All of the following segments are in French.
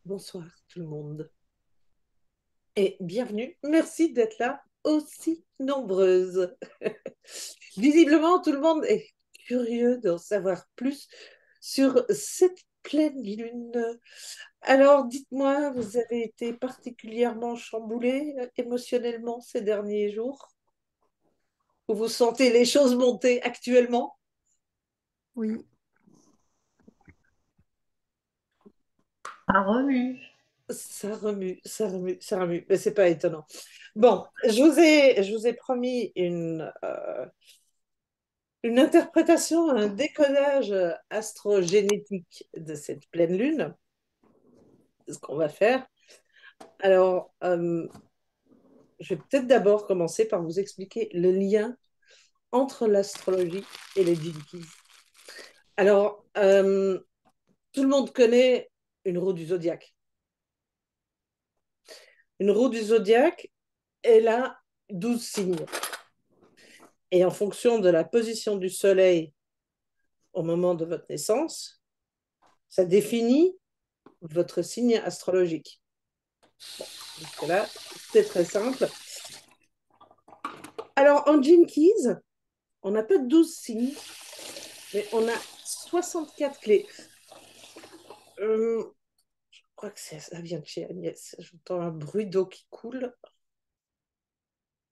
Bonsoir tout le monde et bienvenue. Merci d'être là aussi nombreuses. Visiblement, tout le monde est curieux d'en savoir plus sur cette pleine lune. Alors, dites-moi, vous avez été particulièrement chamboulé émotionnellement ces derniers jours? Vous sentez les choses monter actuellement? Oui, ça remue. Ça remue, ça remue, ça remue, mais c'est pas étonnant. Bon, je vous ai promis une interprétation, un décodage astrogénétique de cette pleine lune. C'est ce qu'on va faire. Alors, je vais peut-être d'abord commencer par vous expliquer le lien entre l'astrologie et les Jinkies. Alors, tout le monde connaît une roue du zodiaque. Une roue du zodiaque, elle a 12 signes. Et en fonction de la position du soleil au moment de votre naissance, ça définit votre signe astrologique. Jusque-là, c'est très simple. Alors, en Jinkies, on n'a pas 12 signes, mais on a 64 clés. Je crois que ça vient de chez Agnès. J'entends un bruit d'eau qui coule.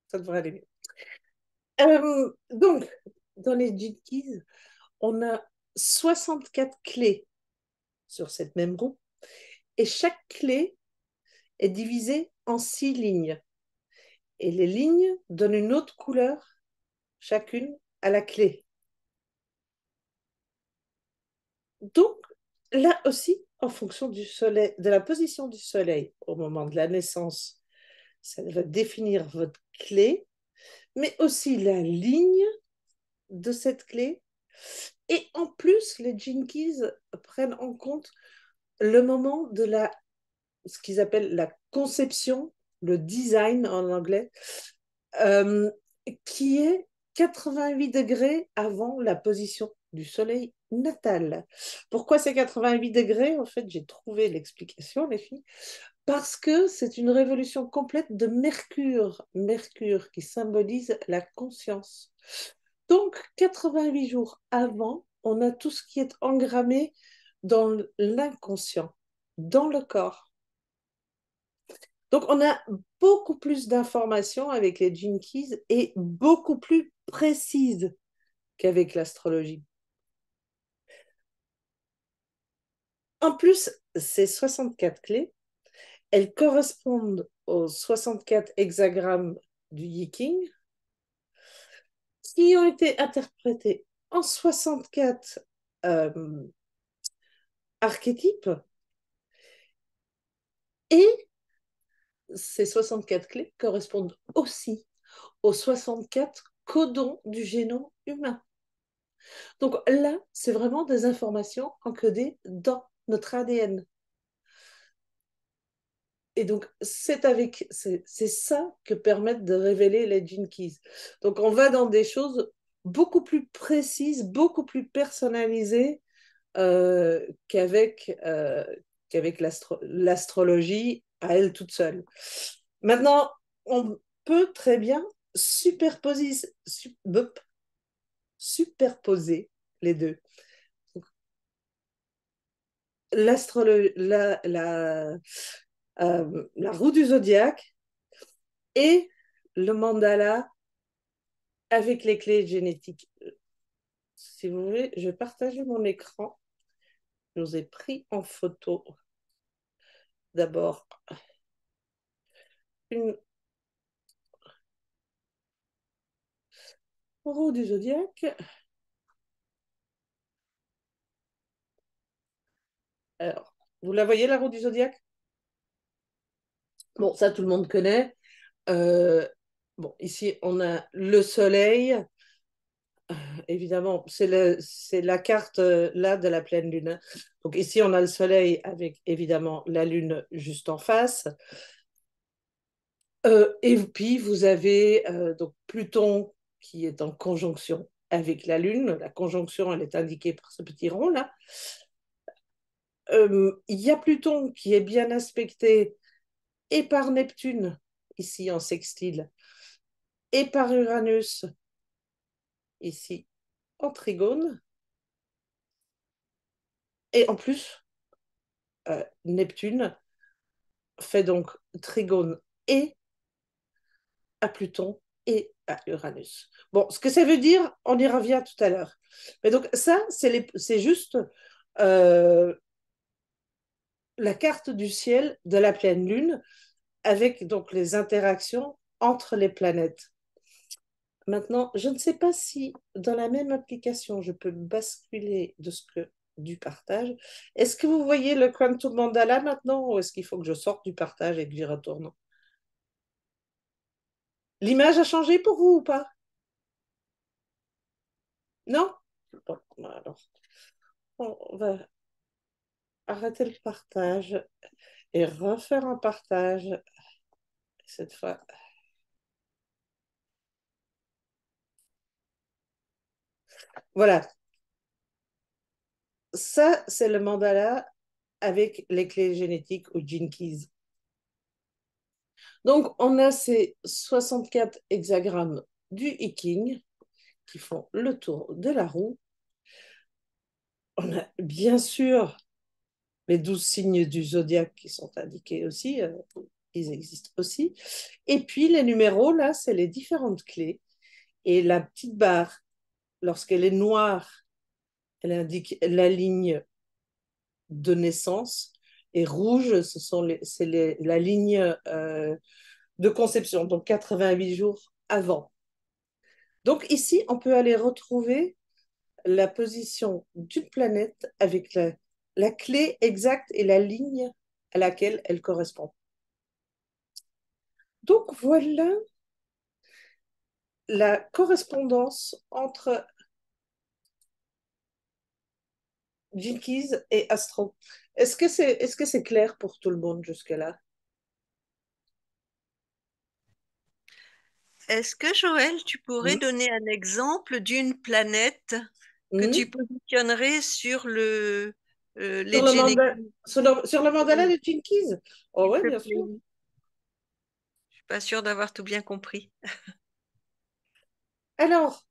Ça devrait aller mieux. Donc, dans les Jinkies, on a 64 clés sur cette même roue. Et chaque clé est divisée en 6 lignes. Et les lignes donnent une autre couleur, chacune, à la clé. Donc, là aussi, en fonction du soleil, de la position du soleil au moment de la naissance, ça va définir votre clé, mais aussi la ligne de cette clé. Et en plus, les Jinkies prennent en compte le moment de ce qu'ils appellent la conception, le design en anglais, euh, qui est 88 degrés avant la position du soleil natal. Pourquoi c'est 88 degrés? En fait, j'ai trouvé l'explication, les filles. Parce que c'est une révolution complète de Mercure. Mercure qui symbolise la conscience. Donc, 88 jours avant, on a tout ce qui est engrammé dans l'inconscient, dans le corps. Donc, on a beaucoup plus d'informations avec les Jinkies et beaucoup plus précises qu'avec l'astrologie. En plus, ces 64 clés, elles correspondent aux 64 hexagrammes du Yiking qui ont été interprétés en 64 euh, archétypes et ces 64 clés correspondent aussi aux 64 codons du génome humain. Donc là, c'est vraiment des informations encodées dans notre ADN. Et donc, c'est ça que permettent de révéler les Gene Keys. Donc, on va dans des choses beaucoup plus précises, beaucoup plus personnalisées qu'avec l'astrologie à elle toute seule. Maintenant, on peut très bien superposer, superposer les deux. La roue du zodiaque et le mandala avec les clés génétiques. Si vous voulez, je vais partager mon écran. Je vous ai pris en photo d'abord une roue du zodiaque. Alors, vous la voyez, la roue du zodiaque? Bon, ça, tout le monde connaît. Euh, bon, ici, on a le soleil. Évidemment, c'est la carte là de la pleine lune. Donc ici, on a le soleil avec évidemment la lune juste en face. Et puis, vous avez donc Pluton qui est en conjonction avec la lune. La conjonction, elle est indiquée par ce petit rond là. Il y a Pluton qui est bien aspecté et par Neptune, ici en sextile, et par Uranus, ici en trigone. Et en plus, Neptune fait donc trigone et à Pluton et à Uranus. Bon, ce que ça veut dire, on y revient tout à l'heure. Mais donc ça, c'est juste euh, la carte du ciel de la pleine lune avec donc les interactions entre les planètes. Maintenant, je ne sais pas si dans la même application, je peux basculer du partage. Est-ce que vous voyez le quantum mandala maintenant ou est-ce qu'il faut que je sorte du partage et que j'y retourne? L'image a changé pour vous ou pas? Non? Bon, alors, on va arrêter le partage et refaire un partage cette fois. Voilà, ça c'est le mandala avec les clés génétiques ou gene keys. Donc on a ces 64 hexagrammes du I Ching qui font le tour de la roue. On a bien sûr les 12 signes du zodiaque qui sont indiqués aussi, ils existent aussi. Et puis les numéros, là, c'est les différentes clés. Et la petite barre, lorsqu'elle est noire, elle indique la ligne de naissance. Et rouge, c'est la ligne de conception, donc 88 jours avant. Donc ici, on peut aller retrouver la position d'une planète avec la clé exacte et la ligne à laquelle elle correspond. Donc voilà la correspondance entre Jinkies et Astro. Est-ce que c'est clair pour tout le monde jusque-là? Est-ce que Joël, tu pourrais Hmm. donner un exemple d'une planète que Hmm. tu positionnerais sur Sur les le Genesis, sur le mandala de Jinkies? Oh s'il ouais, te bien plaît? sûr. Je suis pas sûre d'avoir tout bien compris. Alors,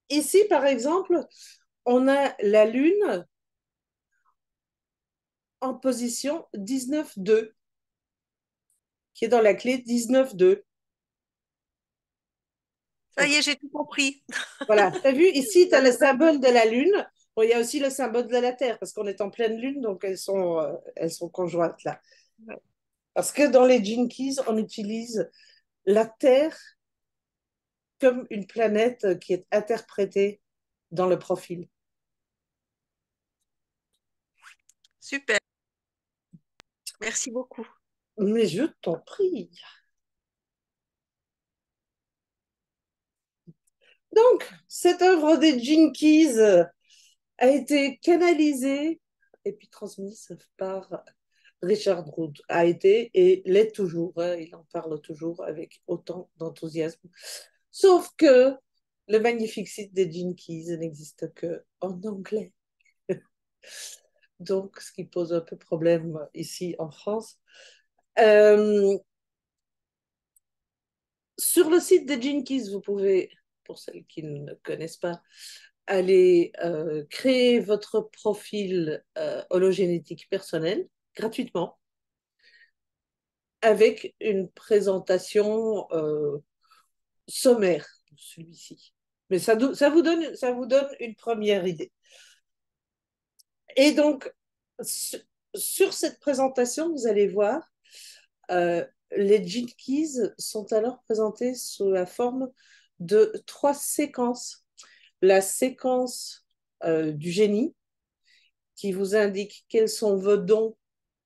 ici, par exemple, on a la Lune en position 19,2, qui est dans la clé 19,2. Ça Donc, y est, j'ai tout compris. voilà. Tu as vu, ici, tu as le J'avais pas symbole de la Lune. Bon, il y a aussi le symbole de la Terre, parce qu'on est en pleine Lune, donc elles sont conjointes là. Ouais. Parce que dans les Jinkies, on utilise la Terre comme une planète qui est interprétée dans le profil. Super, merci beaucoup. Mais je t'en prie. Donc, cette œuvre des Jinkies a été canalisée et puis transmise par Richard Root. A été et l'est toujours. Hein, il en parle toujours avec autant d'enthousiasme. Sauf que le magnifique site des Jinkies n'existe que en anglais. Donc, ce qui pose un peu problème ici en France. Euh, Sur le site de Jinkies, vous pouvez, pour celles qui ne connaissent pas, aller créer votre profil hologénétique personnel gratuitement avec une présentation sommaire de celui-ci. Mais ça vous donne une première idée. Et donc, sur cette présentation, vous allez voir, euh, les Jinkies sont alors présentés sous la forme de 3 séquences. La séquence du génie, qui vous indique quels sont vos dons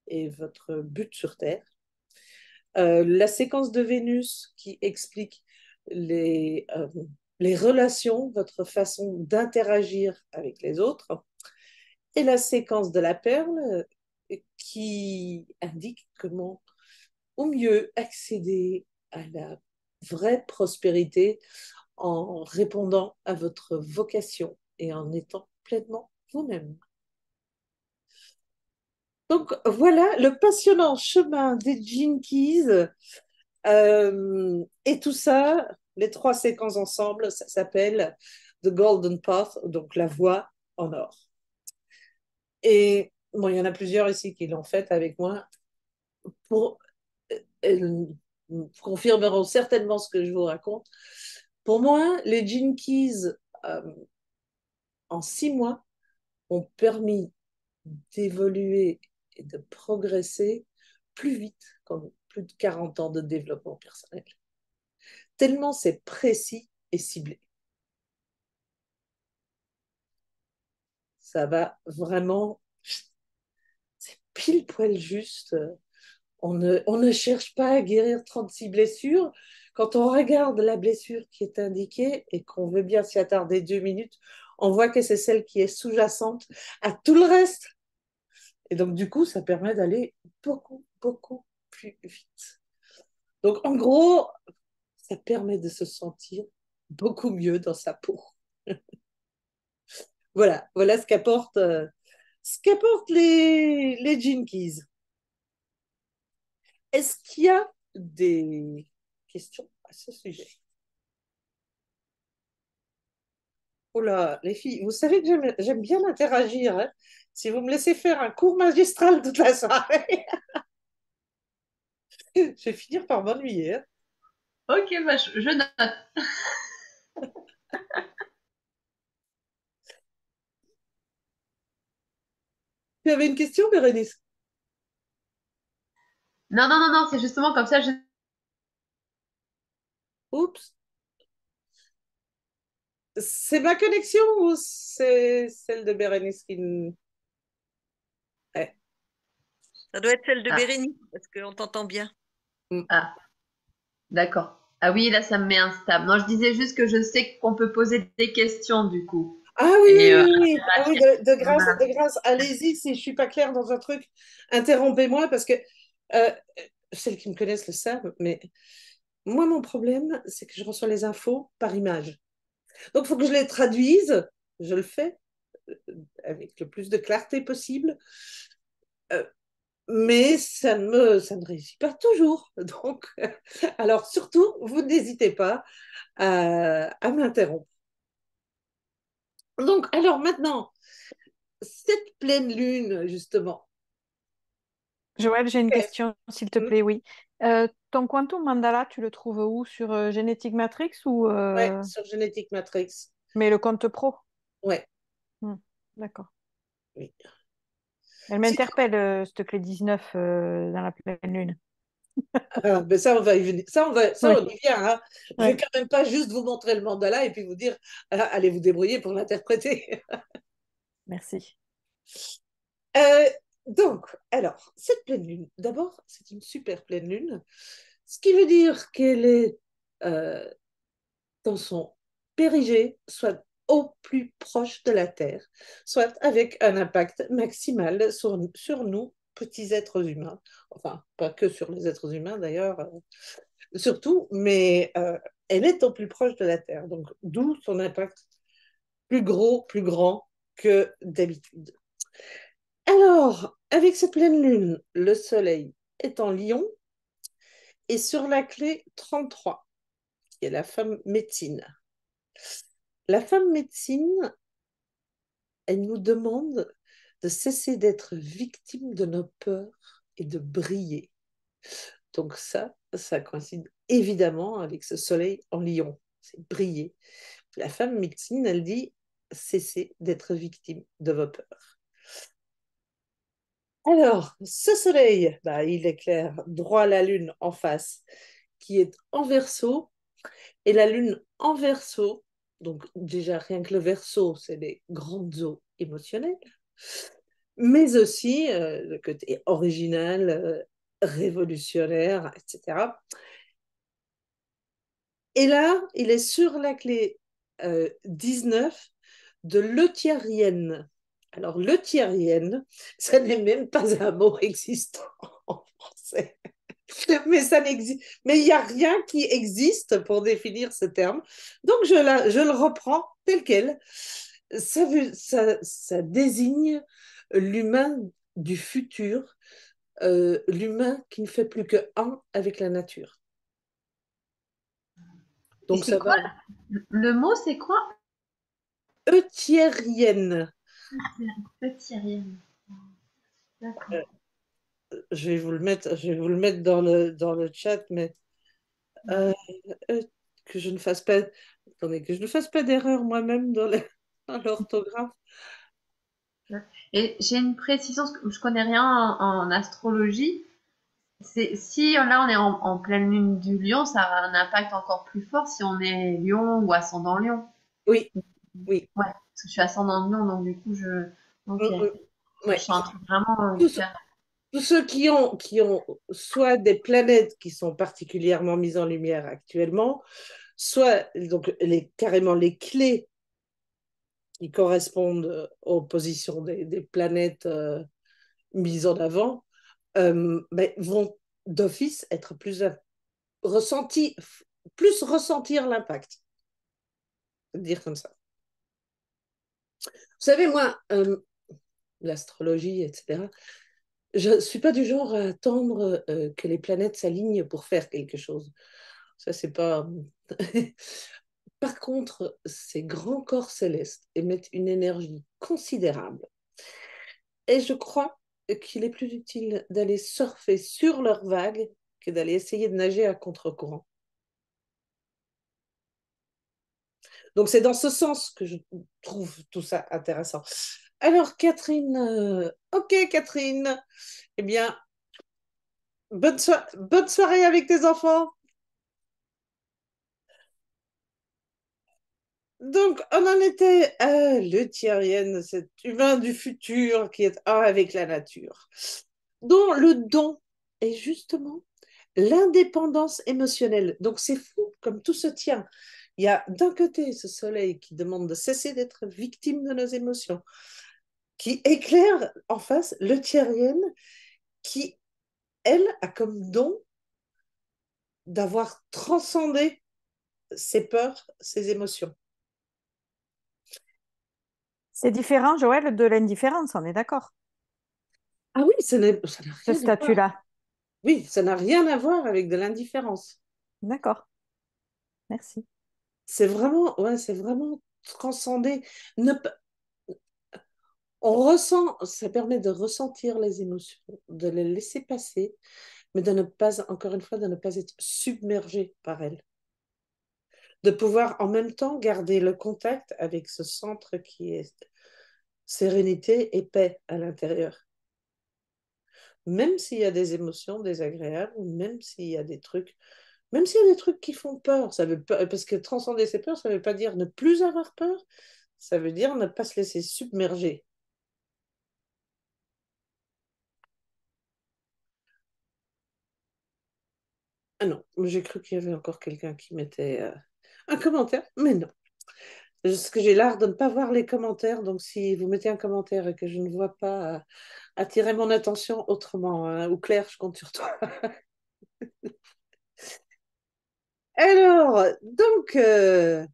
et votre but sur Terre. La séquence de Vénus, qui explique les relations, votre façon d'interagir avec les autres. Et la séquence de la perle, qui indique comment au mieux accéder à la vraie prospérité en répondant à votre vocation et en étant pleinement vous-même. Donc voilà le passionnant chemin des Jinkies et tout ça, les trois séquences ensemble, ça s'appelle The Golden Path, donc la voie en or. Et bon, il y en a plusieurs ici qui l'ont fait avec moi pour elles confirmeront certainement ce que je vous raconte. Pour moi, les Jinkies euh, en 6 mois ont permis d'évoluer et de progresser plus vite qu'en plus de 40 ans de développement personnel. Tellement c'est précis et ciblé. Ça va vraiment, c'est pile poil juste. On ne cherche pas à guérir 36 blessures. Quand on regarde la blessure qui est indiquée et qu'on veut bien s'y attarder 2 minutes, on voit que c'est celle qui est sous-jacente à tout le reste. Et donc, du coup, ça permet d'aller beaucoup, beaucoup plus vite. Donc, en gros, ça permet de se sentir beaucoup mieux dans sa peau. Voilà ce qu'apportent les Jinkies. Est-ce qu'il y a des questions à ce sujet? Oh là, les filles, vous savez que j'aime bien interagir. Hein. Si vous me laissez faire un cours magistral toute la soirée, je vais finir par m'ennuyer. Hein. Ok, bah, je note. Tu avais une question, Bérénice? Non, non, non, non, c'est justement comme ça. Oups. C'est ma connexion ou c'est celle de Bérénice qui... Ouais. Ça doit être celle de Ah, Bérénice, parce qu'on t'entend bien. Mm. ah, d'accord. Ah oui, là, ça me met instable. Non, je disais juste que je sais qu'on peut poser des questions, du coup. Ah oui, oui, Et oui, oui. Ah oui, voilà. de grâce, allez-y, si je suis pas claire dans un truc, interrompez-moi parce que euh, celles qui me connaissent le savent, mais moi, mon problème, c'est que je reçois les infos par image. Donc, il faut que je les traduise. Je le fais avec le plus de clarté possible, euh, mais ça ne réussit pas toujours. Donc, alors surtout, vous n'hésitez pas à m'interrompre. Donc, alors maintenant, cette pleine lune, justement. Joël, j'ai une Ok. question, s'il te plaît, oui. Ton quantum mandala, tu le trouves où? Sur Genetic Matrix ou Ouais, sur Genetic Matrix. mais le compte pro? Ouais, Hmm, d'accord. oui. Elle Sinon, m'interpelle, cette clé 19 dans la pleine lune. ben ça, on va y venir. Ça, Oui, on y vient. Hein. Je vais oui, quand même pas juste vous montrer le mandala et puis vous dire, allez vous débrouiller pour l'interpréter. merci. Euh, donc, alors, cette pleine lune, d'abord, c'est une super pleine lune, ce qui veut dire qu'elle est euh, dans son périgée, soit au plus proche de la Terre, soit avec un impact maximal sur nous, petits êtres humains. Enfin, pas que sur les êtres humains d'ailleurs, surtout, mais elle est au plus proche de la Terre. Donc, d'où son impact plus gros, plus grand que d'habitude. Alors, avec cette pleine lune, le Soleil est en Lion et sur la clé 33, qui est la femme médecine. La femme médecine, elle nous demande de cesser d'être victime de nos peurs et de briller. Donc ça coïncide évidemment avec ce Soleil en Lion, c'est briller. La femme médecine, elle dit cessez d'être victime de vos peurs. Alors, ce soleil, bah, il éclaire droit la lune en face, qui est en verso, et la lune en verso, donc déjà rien que le verso, c'est les grandes eaux émotionnelles, mais aussi le côté original, révolutionnaire, etc. Et là, il est sur la clé 19 de l'euthiérienne. Alors, l'euthiérienne, ça n'est même pas un mot existant en français. Mais ça n'existe, mais il n'y a rien qui existe pour définir ce terme. Donc, je le reprends tel quel. Ça désigne l'humain du futur, l'humain qui ne fait plus que un avec la nature. Et Donc c'est ça quoi? va. Le mot, c'est quoi? Euthérienne. Petit rien. D'accord. Je vais vous le mettre dans le chat, mais euh, euh, que je ne fasse pas, attendez, que je ne fasse pas d'erreur moi-même dans l'orthographe. Et j'ai une précision, parce que je connais rien en astrologie. C'est, si là on est en pleine lune du lion, ça a un impact encore plus fort si on est lion ou ascendant lion. Oui, oui. Ouais, parce que je suis ascendant lion, donc du coup je. Ok. Je Ouais. sens un truc vraiment Tous, hyper. tous ceux qui ont soit des planètes qui sont particulièrement mises en lumière actuellement, soit donc carrément les clés qui correspondent aux positions des planètes mises en avant, ben, vont d'office être ressentis, plus ressentir l'impact, dire comme ça. Vous savez, moi, l'astrologie, etc., je ne suis pas du genre à attendre que les planètes s'alignent pour faire quelque chose. Ça, c'est pas. Par contre, ces grands corps célestes émettent une énergie considérable. Et je crois qu'il est plus utile d'aller surfer sur leurs vagues que d'aller essayer de nager à contre-courant. Donc, c'est dans ce sens que je trouve tout ça intéressant. Alors, Catherine, ok, Catherine, eh bien, bonne soirée avec tes enfants. Donc, on en était à l'Euthyrienne, cet humain du futur qui est un avec la nature, dont le don est justement l'indépendance émotionnelle. Donc, c'est fou comme tout se tient. Il y a d'un côté ce soleil qui demande de cesser d'être victime de nos émotions, qui éclaire en face l'Euthyrienne qui, elle, a comme don d'avoir transcendé ses peurs, ses émotions. C'est différent, Joël, de l'indifférence, on est d'accord, Ah oui, ça n'a ce rien à voir. statut-là. Oui, ça n'a rien à voir avec de l'indifférence. D'accord, merci. C'est vraiment transcender. Ne, on ressent, ça permet de ressentir les émotions, de les laisser passer, mais de ne pas, encore une fois, de ne pas être submergé par elles. De pouvoir en même temps garder le contact avec ce centre qui est sérénité et paix à l'intérieur. Même s'il y a des émotions désagréables, même s'il y a des trucs, même s'il y a des trucs qui font peur, ça veut pas, parce que transcender ces peurs, ça ne veut pas dire ne plus avoir peur, ça veut dire ne pas se laisser submerger. Ah non, j'ai cru qu'il y avait encore quelqu'un qui mettait un commentaire, mais non. Parce que j'ai l'art de ne pas voir les commentaires, donc si vous mettez un commentaire et que je ne vois pas, attirez mon attention autrement, hein. Ou Claire, je compte sur toi. Alors, donc, la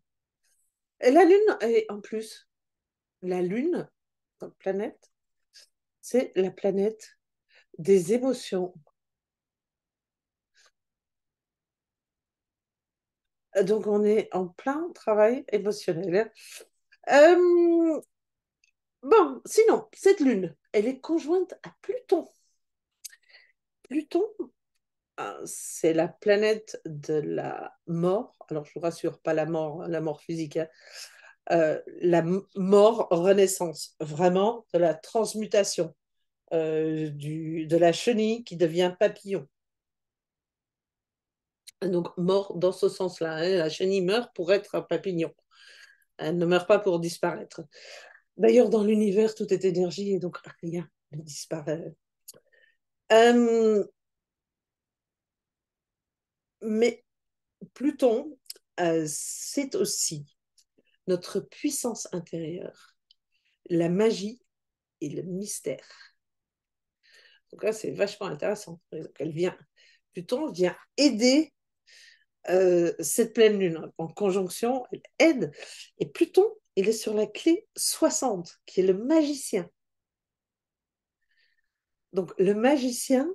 Lune, et en plus, la Lune, notre planète, c'est la planète des émotions. Donc, on est en plein travail émotionnel. Euh, bon, sinon, cette Lune, elle est conjointe à Pluton. Pluton, c'est la planète de la mort. Alors, je vous rassure, pas la mort physique, hein. Mort renaissance, vraiment de la transmutation, de la chenille qui devient papillon. Donc, mort dans ce sens-là, hein. La chenille meurt pour être un papillon. Elle ne meurt pas pour disparaître. D'ailleurs, dans l'univers, tout est énergie et donc rien ne disparaît. Euh, mais Pluton, c'est aussi notre puissance intérieure, la magie et le mystère. Donc là, c'est vachement intéressant. Donc, Pluton vient aider cette pleine lune en conjonction, elle aide. Et Pluton, il est sur la clé 60, qui est le magicien. Donc, le magicien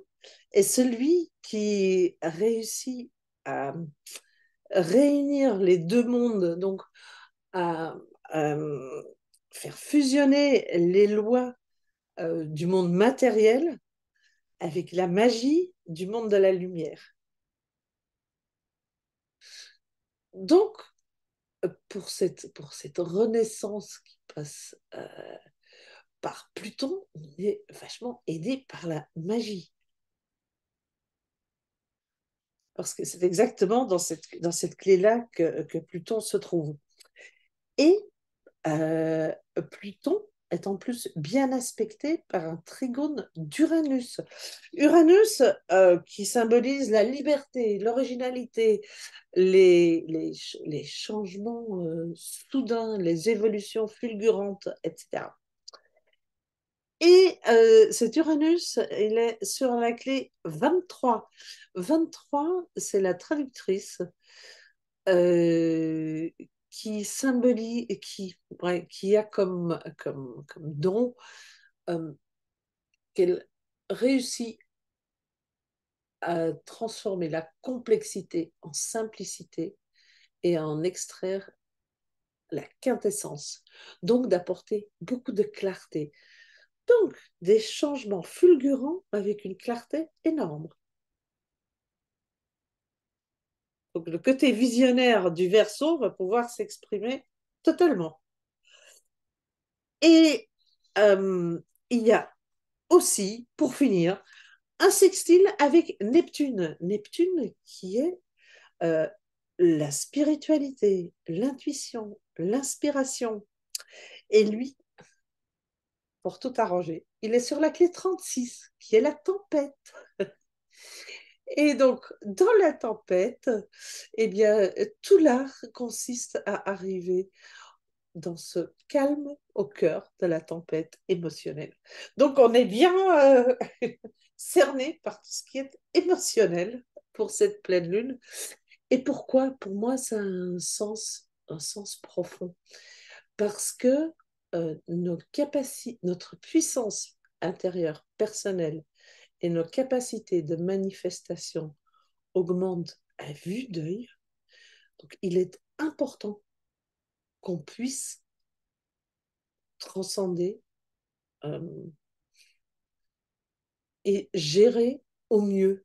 est celui qui réussit à réunir les deux mondes, donc à, à faire fusionner les lois du monde matériel avec la magie du monde de la lumière. Donc, pour cette renaissance qui passe par Pluton, on est vachement aidé par la magie. Parce que c'est exactement dans cette clé-là que Pluton se trouve. Et euh, Pluton est en plus bien aspecté par un trigone d'Uranus. Uranus, qui symbolise la liberté, l'originalité, les changements soudains, les évolutions fulgurantes, etc. Et cet Uranus, il est sur la clé 23. 23, c'est la traductrice euh, qui symbolise, qui a comme don euh, qu'elle réussit à transformer la complexité en simplicité et à en extraire la quintessence. Donc d'apporter beaucoup de clarté. Donc des changements fulgurants avec une clarté énorme. Donc le côté visionnaire du Verseau va pouvoir s'exprimer totalement. Et il y a aussi, pour finir, un sextile avec Neptune. Neptune qui est euh, la spiritualité, l'intuition, l'inspiration. Et lui, pour tout arranger, il est sur la clé 36, qui est la tempête. Et donc, dans la tempête, eh bien, tout l'art consiste à arriver dans ce calme au cœur de la tempête émotionnelle. Donc, on est bien cerné par tout ce qui est émotionnel pour cette pleine lune. Et pourquoi? Pour moi, ça a un sens profond. Parce que notre puissance intérieure, personnelle, et nos capacités de manifestation augmentent à vue d'œil. Donc, il est important qu'on puisse transcender euh, et gérer au mieux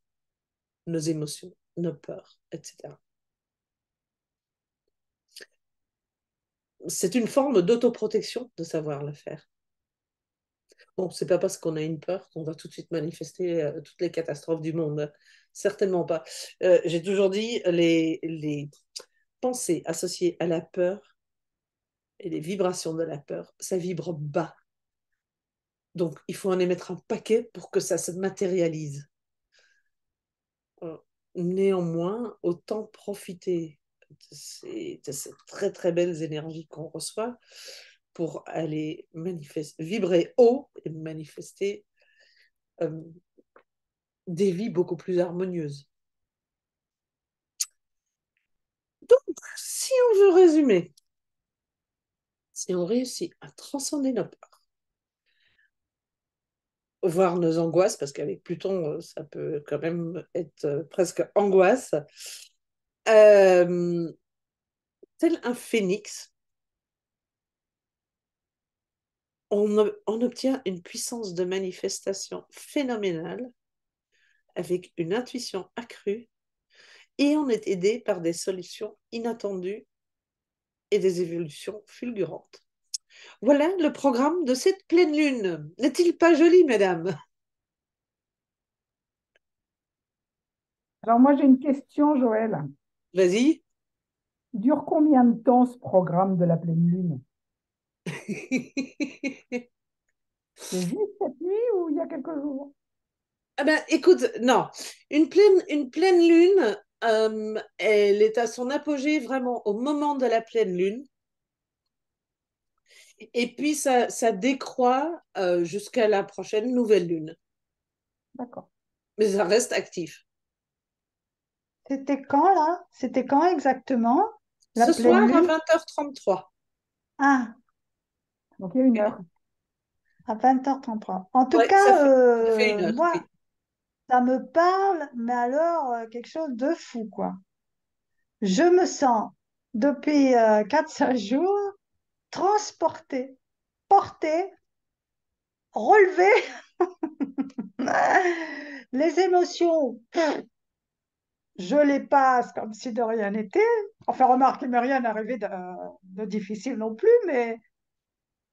nos émotions, nos peurs, etc. C'est une forme d'autoprotection de savoir le faire. Bon, c'est pas parce qu'on a une peur qu'on va tout de suite manifester toutes les catastrophes du monde. Certainement pas. J'ai toujours dit, les pensées associées à la peur et les vibrations de la peur, ça vibre bas. Donc, il faut en émettre un paquet pour que ça se matérialise. Néanmoins, autant profiter de ces très très belles énergies qu'on reçoit pour aller vibrer haut et manifester euh, des vies beaucoup plus harmonieuses. Donc, si on veut résumer, si on réussit à transcender nos peurs, voire nos angoisses, parce qu'avec Pluton, ça peut quand même être presque angoisse, euh, tel un phénix, on obtient une puissance de manifestation phénoménale avec une intuition accrue et on est aidé par des solutions inattendues et des évolutions fulgurantes. Voilà le programme de cette pleine lune. N'est-il pas joli, mesdames? Alors moi j'ai une question, Joël. Vas-y. Dure combien de temps ce programme de la pleine lune? C'est juste cette nuit ou il y a quelques jours? Ah ben, écoute, non. Une pleine lune, elle est à son apogée vraiment au moment de la pleine lune. Et puis, ça décroît jusqu'à la prochaine nouvelle lune. D'accord. Mais ça reste actif. C'était quand là? C'était quand exactement? La Ce pleine soir à lune? 20h33. Ah, Donc il y a une heure. À 20h33. En tout Ouais, cas, ça fait une heure, moi, oui. ça me parle, mais alors quelque chose de fou, quoi. Je me sens, depuis 4-5 jours, transportée, portée, relevée. Les émotions, je les passe comme si de rien n'était. Enfin, remarque, il m'est rien arrivé de difficile non plus, mais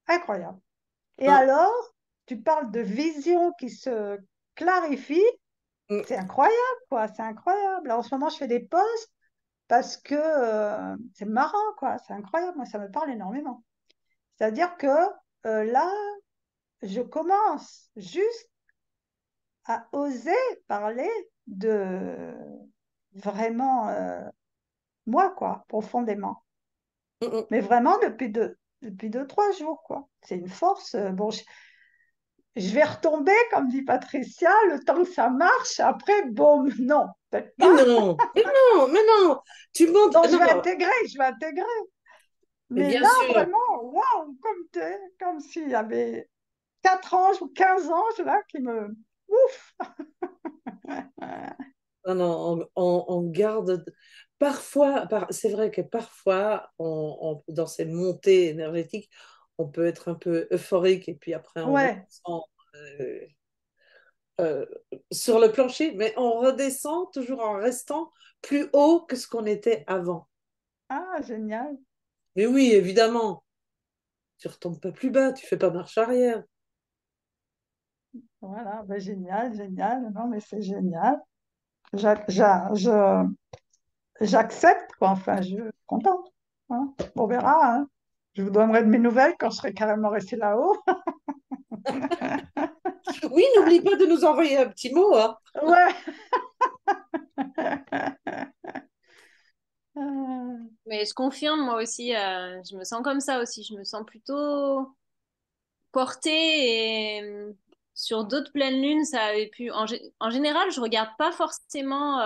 incroyable. Et Hein, alors, tu parles de vision qui se clarifie. mm, C'est incroyable, quoi. C'est incroyable. Là, en ce moment, je fais des posts parce que c'est marrant, quoi. C'est incroyable. Moi, ça me parle énormément. C'est-à-dire que là, je commence juste à oser parler de vraiment moi, quoi, profondément. mm, mm. Mais vraiment depuis 2, 3 jours, quoi. C'est une force. Bon, je vais retomber, comme dit Patricia, le temps que ça marche. Après, boum, non, peut-être Mais pas. non, mais non, mais non. Tu montes. Non, Non, mais, je vais intégrer. mais Mais bien là, sûr. vraiment, waouh, comme s'il y avait 4 anges ou 15 anges là qui me. Ouf! Non, non, on garde. Parfois, c'est vrai que parfois, dans ces montées énergétiques, on peut être un peu euphorique et puis après, on Ouais. redescend euh, euh, sur le plancher, mais on redescend toujours en restant plus haut que ce qu'on était avant. Ah, génial. Mais oui, évidemment, tu retombes pas plus bas, tu fais pas marche arrière. Voilà, ben, génial, génial. Non, mais c'est génial. J'accepte, quoi. Enfin, je suis contente. Hein. On verra. Hein. Je vous donnerai de mes nouvelles quand je serai carrément restée là-haut. Oui, n'oublie pas de nous envoyer un petit mot, hein. Ouais. Euh, Mais je confirme, moi aussi, je me sens comme ça aussi. Je me sens plutôt portée et sur d'autres pleines lunes, ça avait pu. En général, je regarde pas forcément.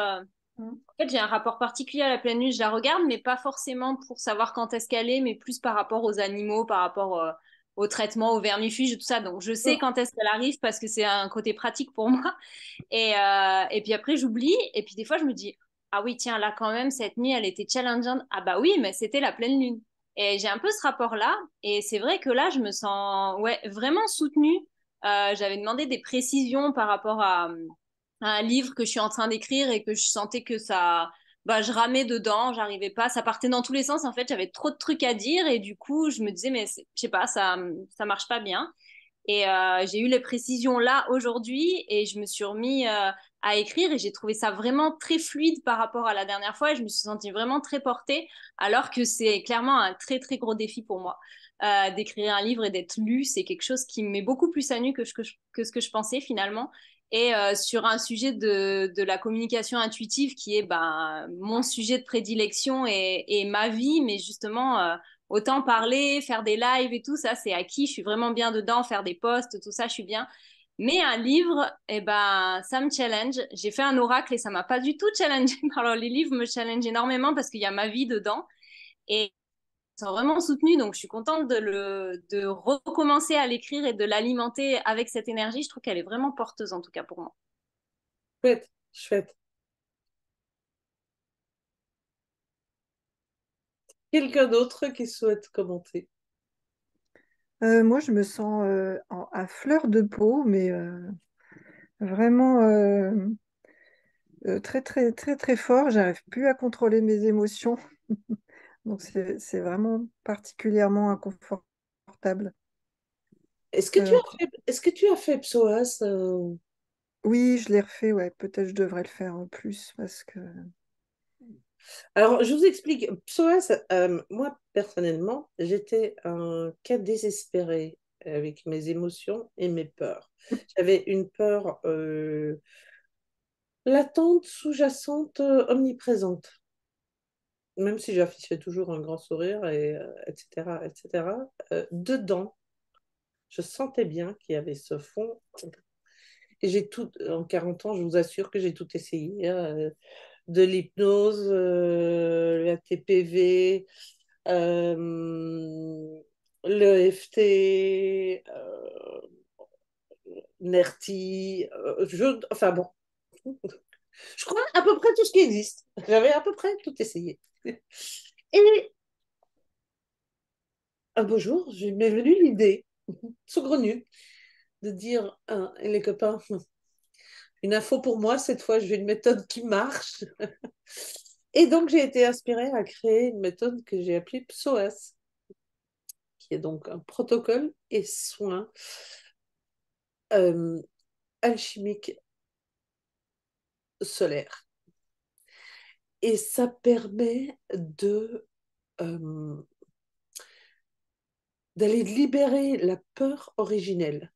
En fait, j'ai un rapport particulier à la pleine lune. Je la regarde, mais pas forcément pour savoir quand est-ce qu'elle est, mais plus par rapport aux animaux, par rapport au traitement, aux vermifuges et tout ça. Donc, je sais quand est-ce qu'elle arrive parce que c'est un côté pratique pour moi. Et puis après, j'oublie. Et puis des fois, je me dis, ah oui, tiens, là quand même, cette nuit, elle était challengeante. Ah bah oui, mais c'était la pleine lune. Et j'ai un peu ce rapport-là. Et c'est vrai que là, je me sens ouais, vraiment soutenue. J'avais demandé des précisions par rapport à un livre que je suis en train d'écrire et que je sentais que ça... Bah, je ramais dedans, j'arrivais pas, ça partait dans tous les sens. En fait, j'avais trop de trucs à dire et du coup, je me disais, mais je sais pas, ça marche pas bien. Et j'ai eu les précisions là aujourd'hui et je me suis remis à écrire et j'ai trouvé ça vraiment très fluide par rapport à la dernière fois et je me suis sentie vraiment très portée alors que c'est clairement un très très gros défi pour moi. D'écrire un livre et d'être lu, c'est quelque chose qui me met beaucoup plus à nu que ce que je pensais finalement. Et sur un sujet de la communication intuitive qui est ben, mon sujet de prédilection et ma vie, mais justement autant parler, faire des lives et tout, ça, c'est acquis. Je suis vraiment bien dedans, faire des posts, tout ça, je suis bien. Mais un livre, eh ben, ça me challenge. J'ai fait un oracle et ça m'a pas du tout challengé. Alors, les livres me challengent énormément parce qu'il y a ma vie dedans. Et ils sont vraiment soutenus. Donc, je suis contente de recommencer à l'écrire et de l'alimenter avec cette énergie. Je trouve qu'elle est vraiment porteuse, en tout cas pour moi. Chouette, chouette. Quelqu'un d'autre qui souhaite commenter? Moi, je me sens à fleur de peau, mais vraiment très, très, très, très fort. J'arrive plus à contrôler mes émotions. Donc, c'est vraiment particulièrement inconfortable. Euh, Est-ce que tu as fait Psoas? oui, je l'ai refait, ouais. Peut-être je devrais le faire en plus parce que. Alors, je vous explique. Psoas, moi, personnellement, j'étais un cas désespéré avec mes émotions et mes peurs. J'avais une peur latente, sous-jacente, omniprésente. Même si j'affichais toujours un grand sourire, etc., etc., dedans, je sentais bien qu'il y avait ce fond. Et en 40 ans, je vous assure que j'ai tout essayé, hein, de l'hypnose, la TPV, le FT, NERTI, enfin bon, je crois à peu près tout ce qui existe. J'avais à peu près tout essayé. Et un beau jour, m'est venue l'idée, saugrenue, de dire, ah, les copains, une info pour moi, cette fois, j'ai une méthode qui marche. Et donc, j'ai été inspirée à créer une méthode que j'ai appelée PSOAS, qui est donc un protocole et soin alchimique solaire. Et ça permet euh, d'aller libérer la peur originelle.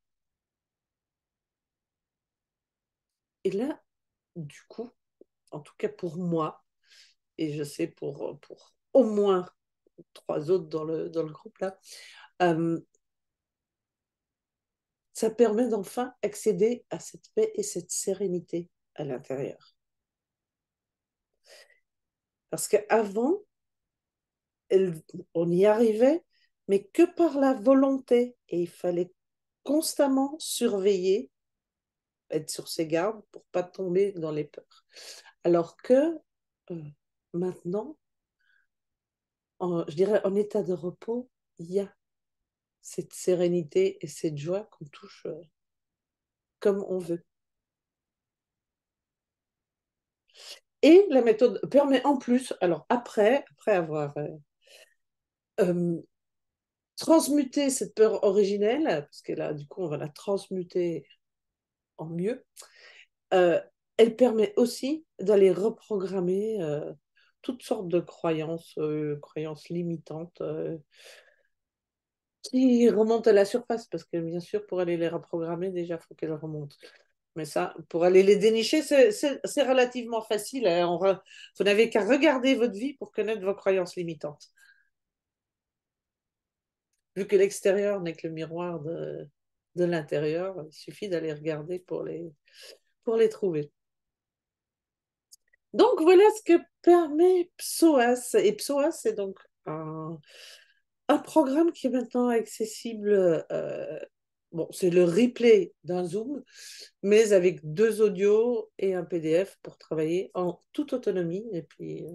Et là, du coup, en tout cas pour moi, et je sais pour au moins 3 autres dans le groupe là, euh, ça permet d'enfin accéder à cette paix et cette sérénité à l'intérieur. Parce qu'avant, on y arrivait, mais que par la volonté. Et il fallait constamment surveiller, être sur ses gardes pour ne pas tomber dans les peurs. Alors que maintenant, je dirais en état de repos, il y a cette sérénité et cette joie qu'on touche comme on veut. Et la méthode permet en plus, alors après avoir euh, transmuté cette peur originelle, parce que là, du coup, on va la transmuter en mieux, euh, elle permet aussi d'aller reprogrammer toutes sortes de croyances limitantes qui remontent à la surface, parce que bien sûr, pour aller les reprogrammer, déjà, il faut qu'elles remontent. Mais ça, pour aller les dénicher, c'est relativement facile, hein. Vous n'avez qu'à regarder votre vie pour connaître vos croyances limitantes. Vu que l'extérieur n'est que le miroir de l'intérieur, il suffit d'aller regarder pour les trouver. Donc voilà ce que permet PSOAS. Et PSOAS, c'est donc un programme qui est maintenant accessible. Bon, c'est le replay d'un Zoom, mais avec 2 audios et un PDF pour travailler en toute autonomie et puis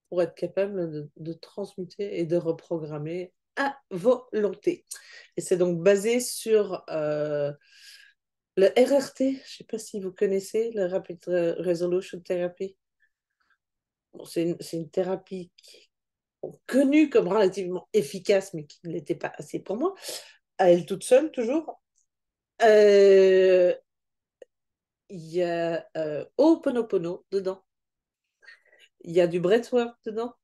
pour être capable de transmuter et de reprogrammer à volonté. Et c'est donc basé sur le RRT, je ne sais pas si vous connaissez, le Rapid Resolution Therapy. Bon, c'est une thérapie connue comme relativement efficace, mais qui ne l'était pas assez pour moi, à elle toute seule toujours. Il y a Ho'oponopono dedans, il y a du breathwork dedans,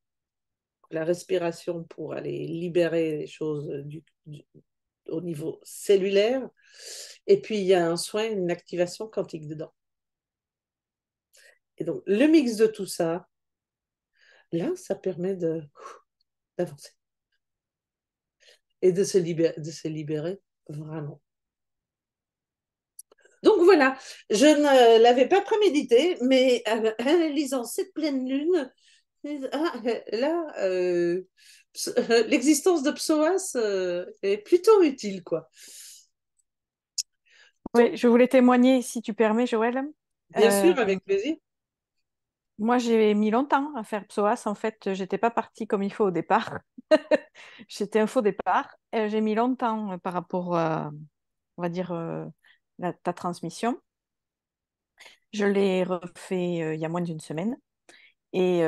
la respiration pour aller libérer les choses au niveau cellulaire, et puis il y a un soin, une activation quantique dedans. Et donc, le mix de tout ça, là, ça permet d'avancer et de se libérer vraiment. Donc voilà, je ne l'avais pas prémédité, mais en analysant cette pleine lune, là, l'existence de PSOAS est plutôt utile, quoi. Donc, Oui, je voulais témoigner, si tu permets, Joël. bien sûr, avec plaisir. Moi, j'ai mis longtemps à faire PSOAS. En fait, j'étais pas partie comme il faut au départ. J'étais un faux départ. J'ai mis longtemps par rapport à, on va dire, ta transmission. Je l'ai refait il y a moins d'une semaine. Et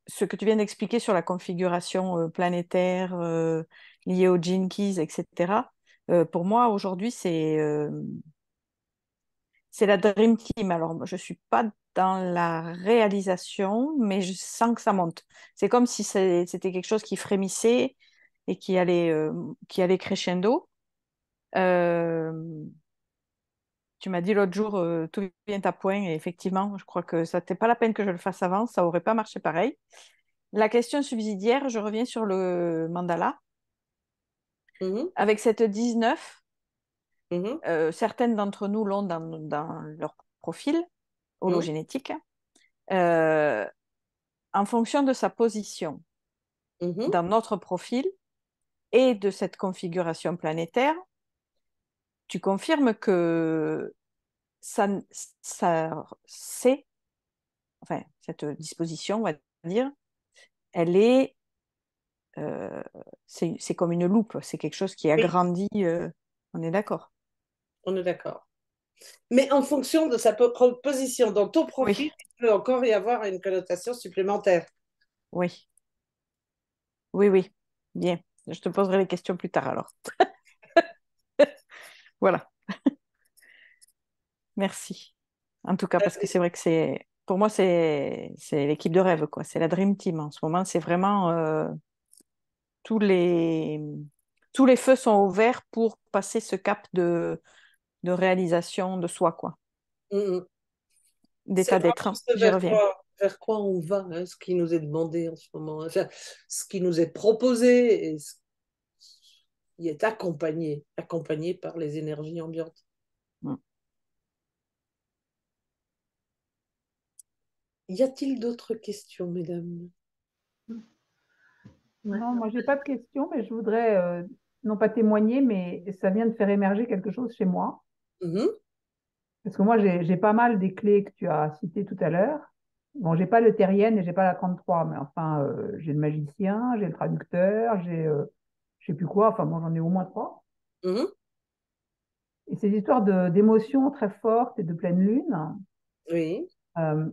ce que tu viens d'expliquer sur la configuration planétaire liée aux Gene Keys, etc., pour moi, aujourd'hui, c'est la Dream Team. Alors, moi, je ne suis pas dans la réalisation, mais je sens que ça monte. C'est comme si c'était quelque chose qui frémissait et qui allait crescendo. Euh, Tu m'as dit l'autre jour, tout vient à point, et effectivement, je crois que ça n'était pas la peine que je le fasse avant, ça n'aurait pas marché pareil. La question subsidiaire, je reviens sur le mandala. Mhm, Avec cette 19, mhm, certaines d'entre nous l'ont dans leur profil mhm, hologénétique. Euh, En fonction de sa position mhm, dans notre profil et de cette configuration planétaire, tu confirmes que ça, c'est, enfin, cette disposition, on va dire, elle est, euh, c'est comme une loupe, c'est quelque chose qui Oui, agrandit, on est d'accord. on est d'accord. Mais en fonction de sa position dans ton Oui, profil, il peut encore y avoir une connotation supplémentaire. oui, oui, oui, bien. Je te poserai les questions plus tard alors. Voilà, merci. En tout cas, parce que c'est vrai que pour moi, c'est l'équipe de rêve, quoi. C'est la Dream Team en ce moment. C'est vraiment tous les, tous les feux sont ouverts pour passer ce cap de réalisation de soi, quoi. Mm. C'est D'état d'être, vraiment hein. ce J'y reviens. vers quoi on va, hein, ce qui nous est demandé en ce moment, enfin, ce qui nous est proposé et ce qui est accompagné par les énergies ambiantes. Mm. Y a-t-il d'autres questions, mesdames? Ouais. Non, moi, j'ai pas de questions, mais je voudrais, non pas témoigner, mais ça vient de faire émerger quelque chose chez moi. Mhm, Parce que moi, j'ai pas mal des clés que tu as citées tout à l'heure. Bon, j'ai pas le terrienne et j'ai pas la 33, mais enfin, j'ai le magicien, j'ai le traducteur, je sais plus quoi, enfin, bon, j'en ai au moins trois. mhm, Et ces histoires d'émotions très fortes et de pleine lune, oui. euh,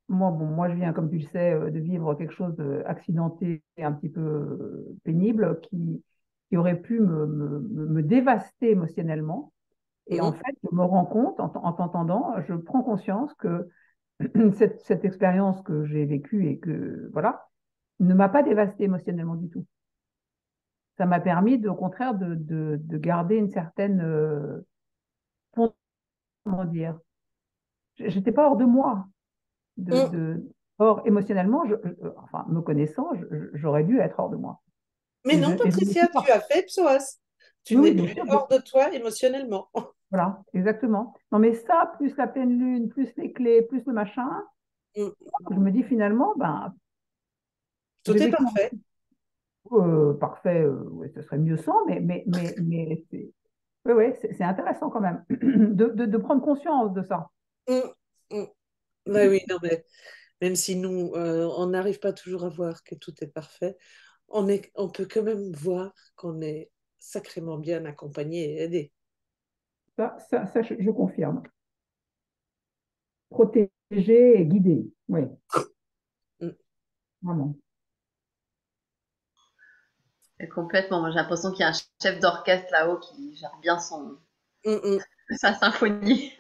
moi, je viens, comme tu le sais, de vivre quelque chose d'accidenté et un petit peu pénible qui aurait pu me dévaster émotionnellement. Et en Mhm, fait, je me rends compte, en t'entendant, je prends conscience que cette expérience que j'ai vécue et que, voilà, ne m'a pas dévastée émotionnellement du tout. Ça m'a permis, au contraire, de garder une certaine, comment dire, j'étais pas hors de moi. de, mhm. de... Or, émotionnellement, enfin, me connaissant, j'aurais dû être hors de moi. Mais non, Et je ne Patricia, suis tu pas. as fait PSOAS. Tu Oui, oui, n'es bien plus sûr. hors de toi émotionnellement. Voilà, exactement. Non, mais ça, plus la pleine lune, plus les clés, plus le machin, Mm. je me dis finalement, ben, j'ai Tout est vécu un parfait. truc parfait, ouais, ce serait mieux sans, mais ouais, ouais, c'est intéressant quand même de prendre conscience de ça. Mm, mm. Ouais, oui, non, mais même si nous, on n'arrive pas toujours à voir que tout est parfait, on peut quand même voir qu'on est sacrément bien accompagné et aidé. Ça, je confirme. Protéger et guider, oui, Mm, vraiment. Et complètement. Moi, j'ai l'impression qu'il y a un chef d'orchestre là-haut qui gère bien mm, mm. sa symphonie.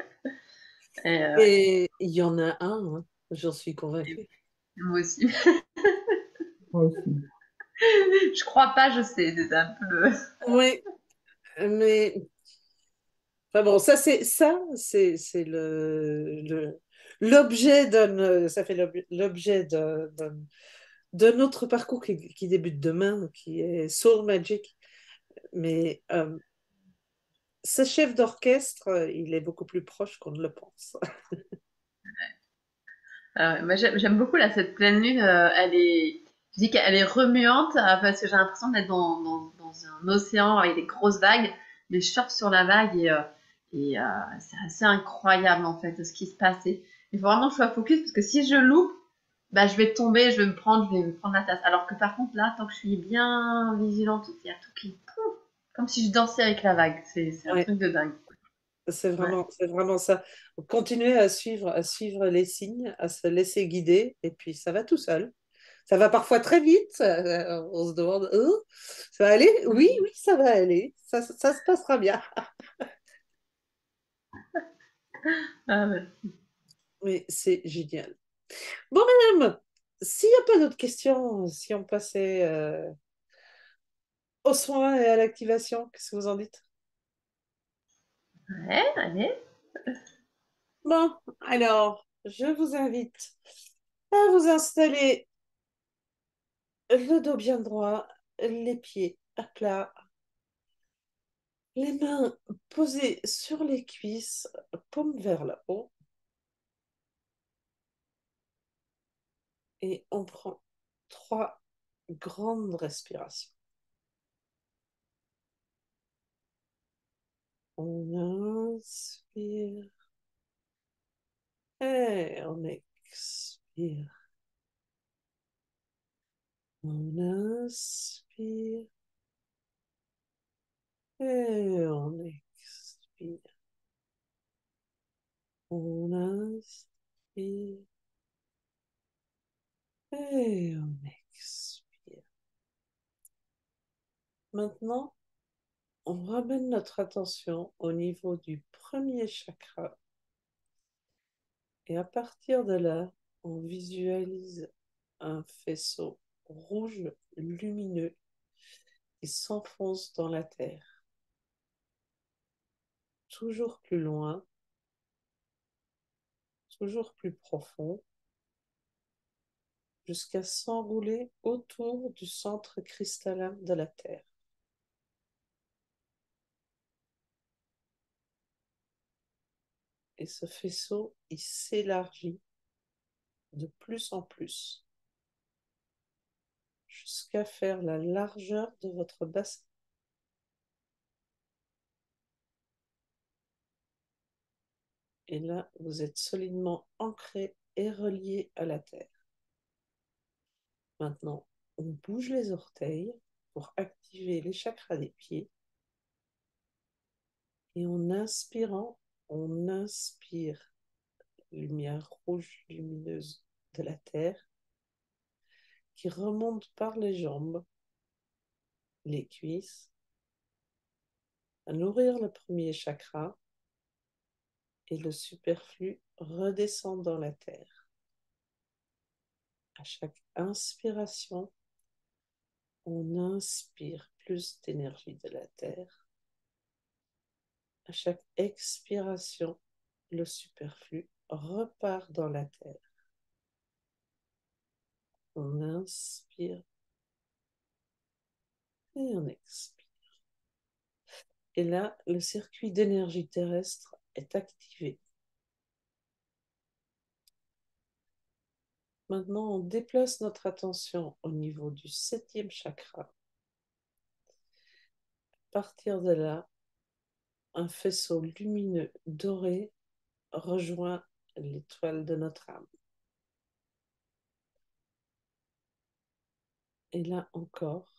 Et, ouais, Et il y en a un, hein, j'en suis convaincue. moi aussi. Moi aussi. Je crois pas, je sais. C'est un peu le... Oui, mais enfin bon, c'est l'objet ça fait l'objet d'un autre parcours qui débute demain, qui est Soul Magic. Mais ce chef d'orchestre, il est beaucoup plus proche qu'on ne le pense. Moi, j'aime beaucoup là, cette pleine lune. Elle est, je dis qu'elle est remuante parce que j'ai l'impression d'être dans un océan avec des grosses vagues. Mais je surfe sur la vague et c'est assez incroyable en fait ce qui se passe. Et il faut vraiment que je sois focus parce que si je loupe, bah, je vais tomber, je vais me prendre la tasse. Alors que par contre là, tant que je suis bien vigilante, il y a tout qui, pouf, comme si je dansais avec la vague. C'est un Ouais, truc de dingue. Ouais. c'est vraiment ça. Continuer à suivre les signes, à se laisser guider, et puis ça va tout seul. Ça va parfois très vite. On se demande, oh, ça va aller? Oui, oui, ça va aller. Ça se passera bien. Ah, ouais. Oui, c'est génial. Bon, madame, s'il n'y a pas d'autres questions, si on passait aux soins et à l'activation, qu'est-ce que vous en dites? Ouais, allez. Bon, alors, je vous invite à vous installer le dos bien droit, les pieds à plat, les mains posées sur les cuisses, paume vers le haut, et on prend 3 grandes respirations. On inspire et on expire. On inspire et on expire. On inspire et on expire. Maintenant, on ramène notre attention au niveau du premier chakra. Et à partir de là, on visualise un faisceau rouge lumineux qui s'enfonce dans la terre. Toujours plus loin, toujours plus profond, jusqu'à s'enrouler autour du centre cristallin de la Terre. Et ce faisceau, il s'élargit de plus en plus, jusqu'à faire la largeur de votre bassin. Et là, vous êtes solidement ancré et relié à la Terre. Maintenant, on bouge les orteils pour activer les chakras des pieds. Et en inspirant, on inspire la lumière rouge lumineuse de la Terre qui remonte par les jambes, les cuisses, à nourrir le premier chakra et le superflu redescend dans la terre. À chaque inspiration, on inspire plus d'énergie de la terre. À chaque expiration, le superflu repart dans la terre. On inspire et on expire. Et là, le circuit d'énergie terrestre est activé. Maintenant, on déplace notre attention au niveau du 7e chakra. À partir de là, un faisceau lumineux doré rejoint l'étoile de notre âme. Et là encore,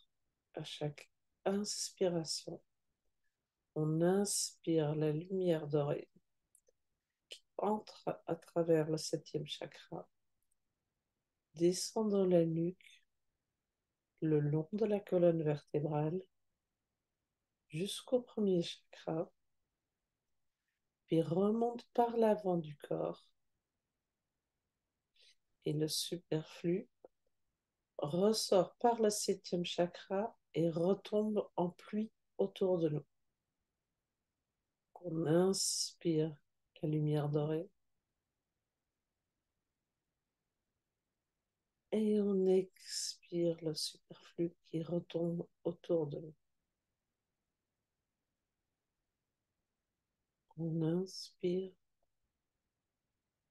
à chaque inspiration, on inspire la lumière dorée qui entre à travers le 7e chakra, descend dans la nuque, le long de la colonne vertébrale, jusqu'au premier chakra, puis remonte par l'avant du corps, et le superflu ressort par le 7e chakra et retombe en pluie autour de nous. On inspire la lumière dorée et on expire le superflu qui retombe autour de nous. On inspire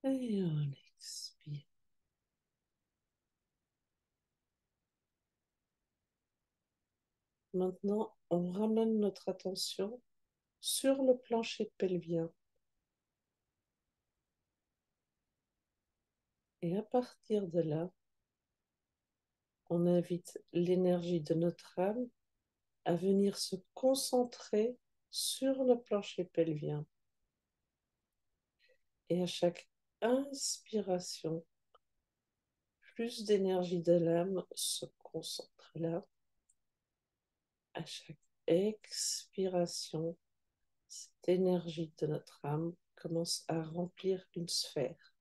et on expire. Maintenant, on ramène notre attention sur le plancher pelvien. Et à partir de là, on invite l'énergie de notre âme à venir se concentrer sur le plancher pelvien. Et à chaque inspiration, plus d'énergie de l'âme se concentre là. À chaque expiration, cette énergie de notre âme commence à remplir une sphère.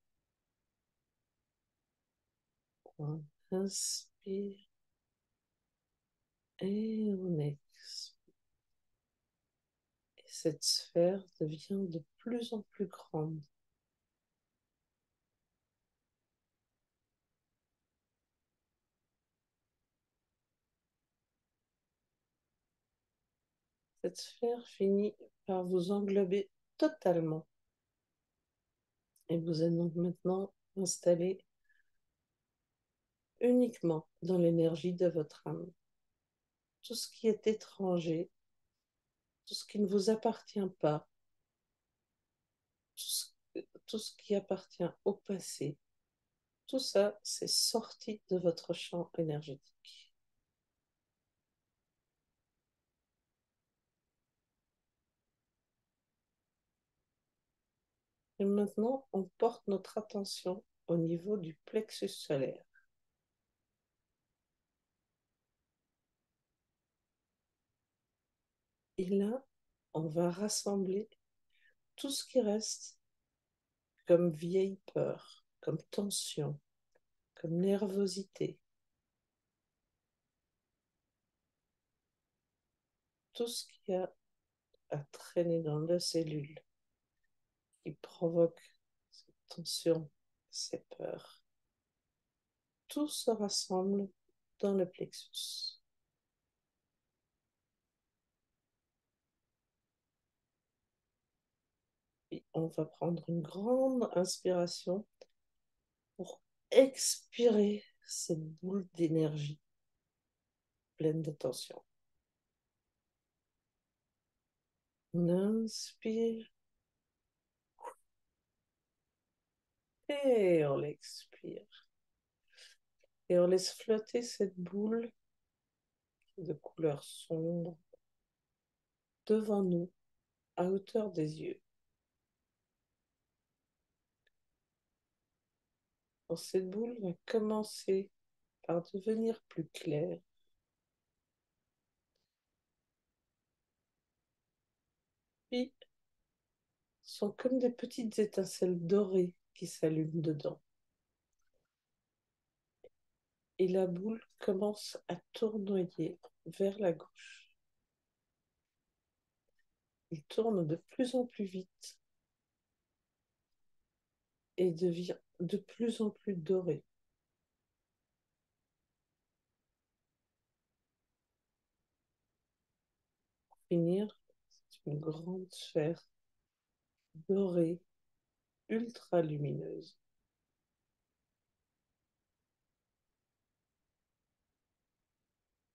On inspire et on expire. Et cette sphère devient de plus en plus grande. Cette sphère finit par vous englober totalement. Et vous êtes donc maintenant installé uniquement dans l'énergie de votre âme. Tout ce qui est étranger tout ce qui ne vous appartient pas, tout ce qui appartient au passé, tout ça, c'est sorti de votre champ énergétique. Et maintenant, on porte notre attention au niveau du plexus solaire. Et là, on va rassembler tout ce qui reste comme vieille peur, comme tension, comme nervosité, tout ce qui a à traîner dans la cellule, qui provoque cette tension, ces peurs. Tout se rassemble dans le plexus. Et on va prendre une grande inspiration pour expirer cette boule d'énergie pleine de tension. On inspire et on l'expire. Et on laisse flotter cette boule de couleur sombre devant nous, à hauteur des yeux. Alors, cette boule va commencer par devenir plus claire. Puis, sont comme des petites étincelles dorées qui s'allument dedans. Et la boule commence à tournoyer vers la gauche. Il tourne de plus en plus vite et devient de plus en plus doré. Pour finir, c'est une grande sphère dorée, ultra lumineuse.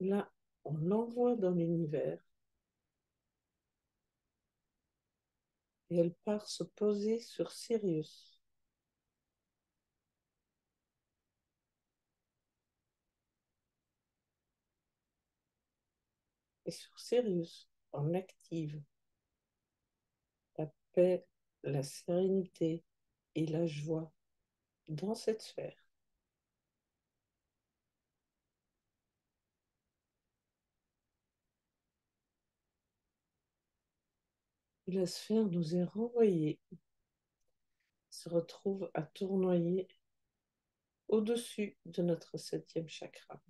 Là, on l'envoie dans l'univers et elle part se poser sur Sirius. Et sur Sirius, on active la paix, la sérénité et la joie dans cette sphère. Et la sphère nous est renvoyée, se retrouve à tournoyer au-dessus de notre 7e chakra.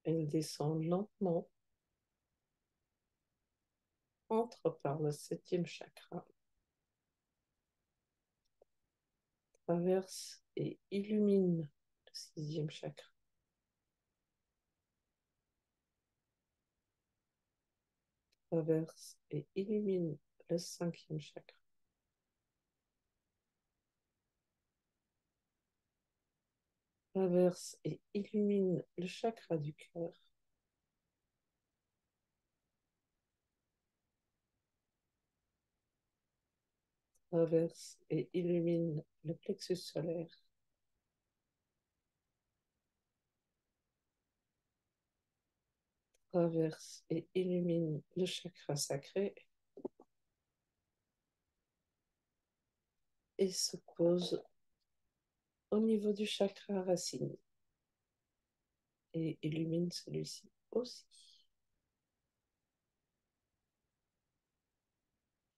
Elle descend lentement, entre par le 7e chakra, traverse et illumine le 6e chakra, traverse et illumine le 5e chakra, traverse et illumine le chakra du cœur, traverse et illumine le plexus solaire, traverse et illumine le chakra sacré et se pose au niveau du chakra racine et illumine celui-ci aussi.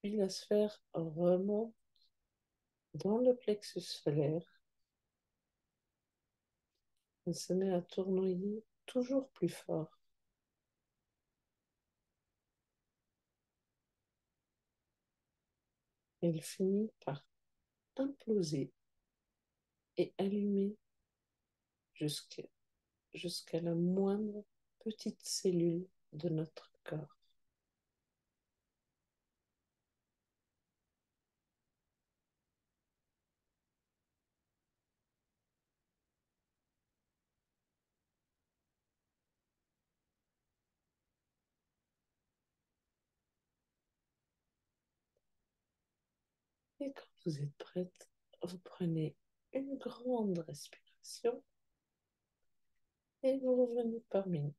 Puis la sphère remonte dans le plexus solaire. Elle se met à tournoyer toujours plus fort. Elle finit par imploser et allumer jusqu'à la moindre petite cellule de notre corps. Et quand vous êtes prête, vous prenez une grande respiration et vous revenez parmi nous.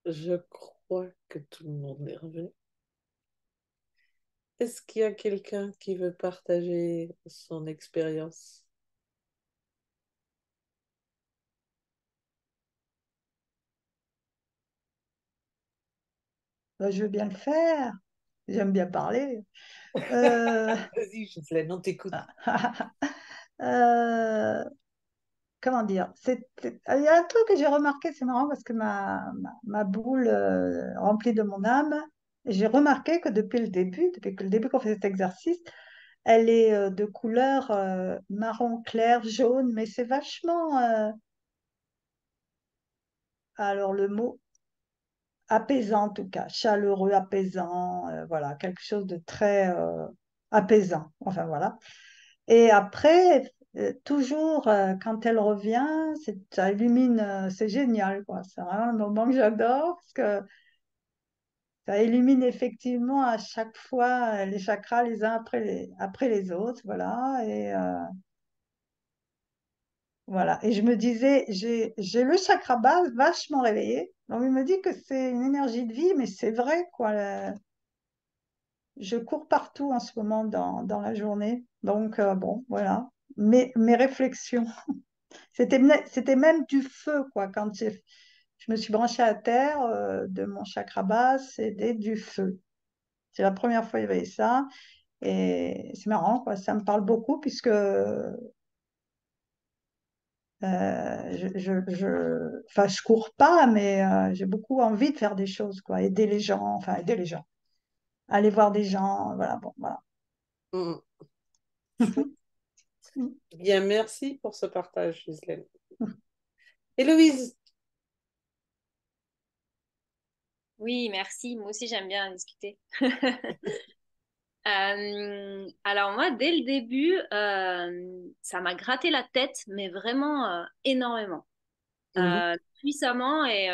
Je crois que tout le monde est revenu. Est-ce qu'il y a quelqu'un qui veut partager son expérience? Je veux bien le faire. J'aime bien parler. Euh, Vas-y, Gisèle, on t'écoute. euh, comment dire? Il y a un truc que j'ai remarqué, c'est marrant parce que ma boule remplie de mon âme, j'ai remarqué que depuis que le début qu'on fait cet exercice, elle est de couleur marron clair, jaune, mais c'est vachement, alors le mot apaisant en tout cas, chaleureux, apaisant, voilà, quelque chose de très apaisant. Enfin voilà. Et après, toujours quand elle revient, ça illumine, c'est génial, quoi. C'est vraiment un moment que j'adore parce que ça illumine effectivement à chaque fois les chakras les uns après les autres, voilà. Voilà. Et je me disais, j'ai le chakra base vachement réveillé. Donc il me dit que c'est une énergie de vie, mais c'est vrai, quoi. Je cours partout en ce moment dans la journée. Donc bon, voilà. Mes réflexions. C'était même du feu, quoi. Je me suis branchée à terre de mon chakra base, c'était du feu. C'est la première fois que j'avais ça. Et c'est marrant, quoi. Ça me parle beaucoup puisque enfin, je cours pas, mais j'ai beaucoup envie de faire des choses, quoi. Aider les gens, enfin, aider les gens. Aller voir des gens, voilà, bon, voilà. Mm. Chouette. Bien, merci pour ce partage, Gisèle. Héloïse, Oui, merci. Moi aussi, j'aime bien discuter. Alors moi, dès le début, ça m'a gratté la tête, mais vraiment énormément, mhm, puissamment et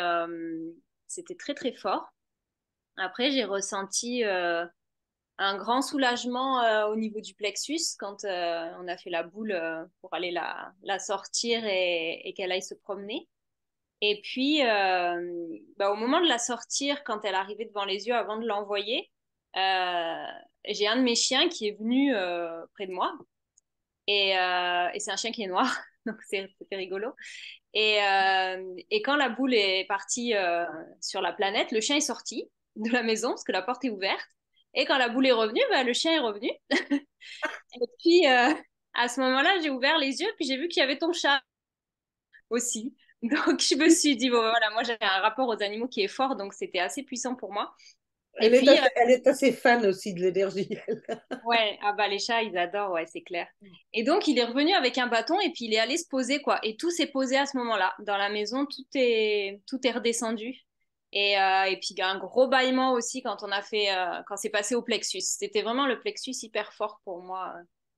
c'était très très fort. Après, j'ai ressenti un grand soulagement au niveau du plexus quand on a fait la boule pour aller la sortir et qu'elle aille se promener. Et puis, bah, au moment de la sortir, quand elle arrivait devant les yeux avant de l'envoyer, euh, j'ai un de mes chiens qui est venu près de moi. Et c'est un chien qui est noir, donc c'était rigolo. Et quand la boule est partie sur la planète, le chien est sorti de la maison parce que la porte est ouverte. Et quand la boule est revenue, bah, le chien est revenu. Et puis, à ce moment-là, j'ai ouvert les yeux, puis j'ai vu qu'il y avait ton chat aussi. Donc, je me suis dit, bon, voilà, moi, j'avais un rapport aux animaux qui est fort, donc c'était assez puissant pour moi. Et puis, elle est assez fan aussi de l'énergie. ouais, ah bah, les chats, ils adorent, ouais, c'est clair. Et donc, il est revenu avec un bâton et puis il est allé se poser, quoi. Et tout s'est posé à ce moment-là. Dans la maison, tout est redescendu. Et puis, il y a un gros bâillement aussi quand quand c'est passé au plexus. C'était vraiment le plexus hyper fort pour moi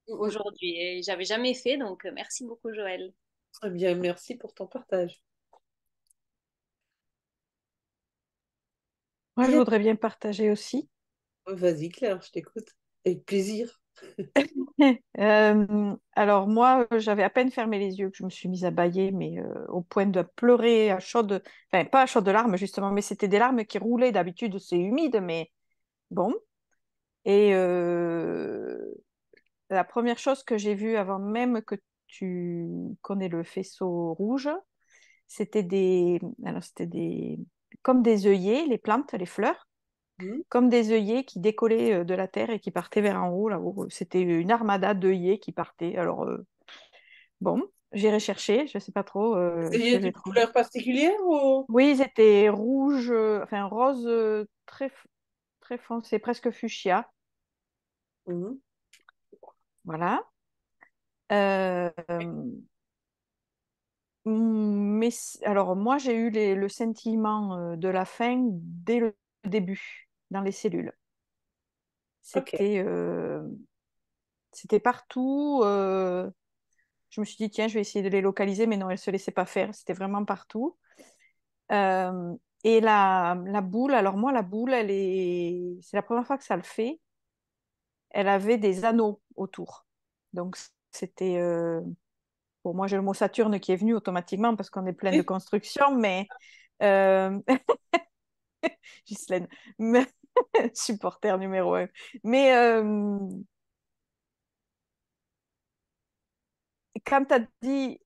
aujourd'hui. Et j'avais jamais fait, donc merci beaucoup, Joël. Très bien, merci pour ton partage. Moi, je Claire, voudrais bien partager aussi. vas-y Claire, je t'écoute. Avec plaisir. Alors moi, j'avais à peine fermé les yeux que je me suis mise à bâiller, mais au point de pleurer à chaudes, enfin pas à chaudes larmes justement, mais c'était des larmes qui roulaient. D'habitude, c'est humide, mais bon. Et la première chose que j'ai vue avant même que tu connais le faisceau rouge, c'était comme des œillets, les plantes, les fleurs, Mhm. comme des œillets qui décollaient de la terre et qui partaient vers en haut, là-haut. C'était une armada d'œillets qui partaient. Alors bon. J'irai chercher, je ne sais pas trop ce Il y a que j'ai une trouvé. couleur particulière ou... Oui, ils étaient rouges, enfin rose très foncé, presque fuchsia. Mhm. Voilà. Euh, alors, moi, j'ai eu le sentiment de la faim dès le début, dans les cellules. Ok. C'était partout. Je me suis dit, tiens, je vais essayer de les localiser, mais non, elles ne se laissaient pas faire. C'était vraiment partout. Euh, et la boule, alors moi, la boule, c'est la première fois que ça le fait. Elle avait des anneaux autour. Donc, c'était. Bon, moi, j'ai le mot Saturne qui est venu automatiquement parce qu'on est plein de Oui. constructions, mais. euh, Ghislaine, mais- supporter numéro un. Mais quand tu as dit,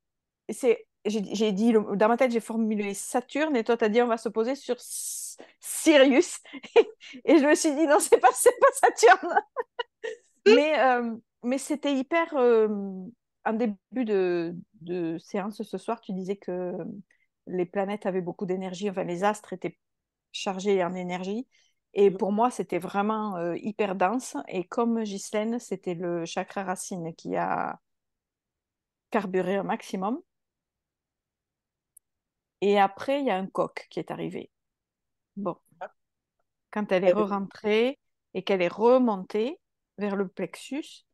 j'ai dit, dans ma tête, j'ai formulé Saturne et toi, tu as dit, on va se poser sur Sirius. Et je me suis dit, non, c'est pas Saturne. Mais, euh, mais c'était hyper. En début de séance ce soir, tu disais que les planètes avaient beaucoup d'énergie, enfin, les astres étaient chargés en énergie. Et Mhm. pour moi, c'était vraiment hyper dense. Et comme Ghislaine, c'était le chakra racine qui a carburé un maximum. Et après, il y a un coq qui est arrivé. Bon, quand elle est re-rentrée et qu'elle est remontée vers le plexus,